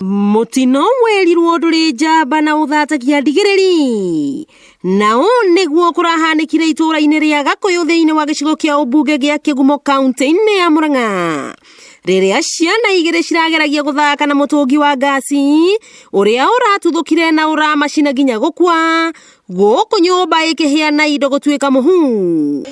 Mutino werirwo nduri njamba na uthatagia ndigiriri nao niguo kurahanikire itura-ini ria Gakuyu thiini wa gicigo kia ubunge gia Kigumo kaunti-ini ya Murang'a riria ciana igiri cirageragia guthaka na mutungi wa gasi uria uratuthukire na uramacina nginya gukua guku nyumba ikihiana indo gutuika muhu.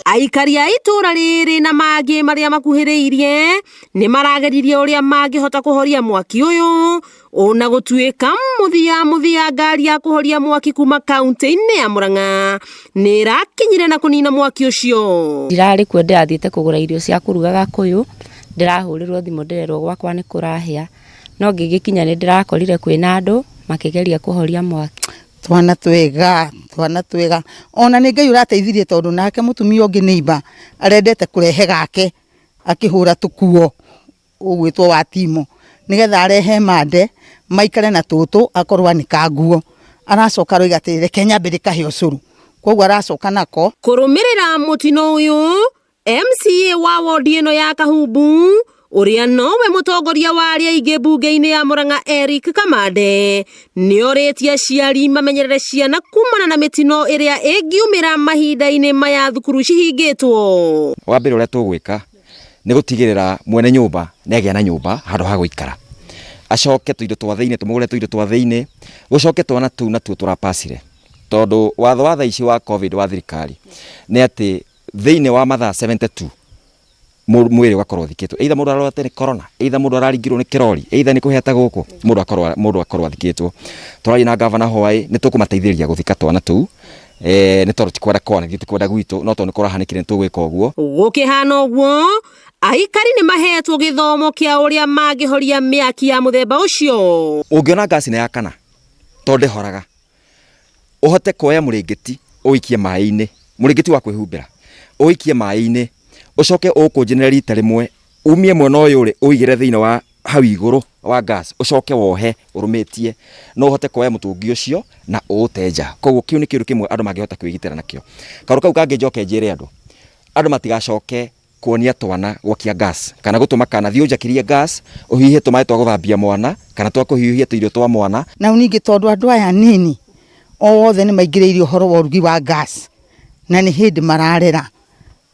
Aikari a itura riri na mangi maria makuhiriirie ni marageririe uria mangihota kuhoria mwaki uyu ona gutuika muthia ngari ya kuhoria mwaki kuma kaunti-ini ya Murang'a ni rakinyire na kunina mwaki ucio. Ndirari kuo ndirathiite kugura irio cia kuruga Gakuyu, ndirahurirwo thimu ndirerwo gwakwa ni kurahia, no ngigikinya ni ndirakorire kwina andu makigeria kuhoria mwaki. Twana twega ona ni Ngai urateithirie tondu nake mutumia ungi neiba arendete kurehe gake akihura tukuo ugwitwo wa timo nigetha arehe mande maikare na tutu akorwa ni kanguo aracoka roigatire Kenya mbere kahe ucuru koguo aracoka nako kurumirira mutino uyu. MCA wa wodi ino ya Kahumbu uria nowe mutongoria wa aria ingi bunge-ini ya Murang'a Eric Kamande ni oritie aciari mamenyerere ciana kumana na mitino iria ingiumira mahinda-ini maya thukuru cihingitwo. Wa mbere uria tugwika ni gutigirira mwene nyumba negia na nyumba handu ha guikara, acoke tuindo twa thiini tumugure tuindo twa thiini, gucoke twana tu natuo turapacire tondu watho wa thaici wa covid wa thirikari ni ati thiini wa mathaa 72 mwiri ugakorwo thikitwo, either mundu ararwate ni corona, either mundu araringirwo ni kirori, either ni kuheta guku mundu akorwo athikitwo. Turaria na gavana Hwai ni tukumateithĩrĩria guthika twana tu ni tondu tikwenda kwana tikwenda gwitu no tondu ni kurahanikire tugwika uguo. Gukihana uguo aikari ni mahetwo githomo kia uria mangihoria miaki ya muthemba ucio. Ungiona gasi na yakana tondu horaga uhote kuoya muringiti uikie mai-ini, muringiti wa kwihumbira uikie mai-ini ucoke ukunjinera rita rimwe umie mwena uyu ri uigire thiini wa hau iguru wa gas ucoke wohe urumitie no uhote kuoya mutungi ucio na uteja. Koguo kiu ni kindu kimwe andu mangihota kwigitira nakio. Karu kau kangi njoke njire andu matigacoke kuonia twana gwakia gas kana gutuma kana thiu njakirie gas uhihe tumae twa guthambia mwana kana twa kuhiuhia tuirio twa mwana. Na uningi tondu andu aya nini othe ni maingiriirio horo wa urugi wa gas na ni hindi mararera.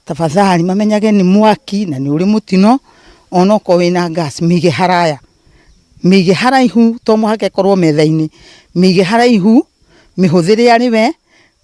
Tafadhali mamenyage ni mwaki na ni uri mutino onoko wina gas mige haraihu to muhake korwo metha-ini mige haraihu mihuthire ari we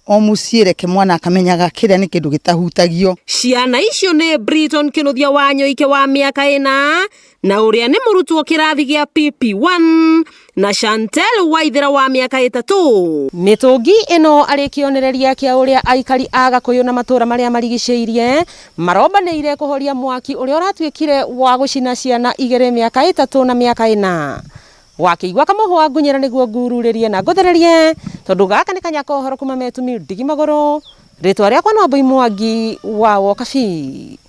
o muciire ke mwana akamenyaga kiria ni kindu gitahutagio. Ciana icio ni Briton Kinuthia wa Nyoike wa miaka 4 na uria ni murutwo kirathi gia PP1 na Chantel Waithira wa miaka 3. Mitungi ino ari kionereria kia uria aikari a Gakuyu na matura maria marigiceirie marombaneire kuhoria mwaki uria uratuikire wa gucina ciana igere miaka 3 na miaka 4. Wakiigua kamuhwa ngunyera niguo ngururirie na nguthererie tondu gaka ni kanyako horo kuma Metumi Ndigi Maguru. Ritwa riakwa no Mbui Mwangi wa Wokabi.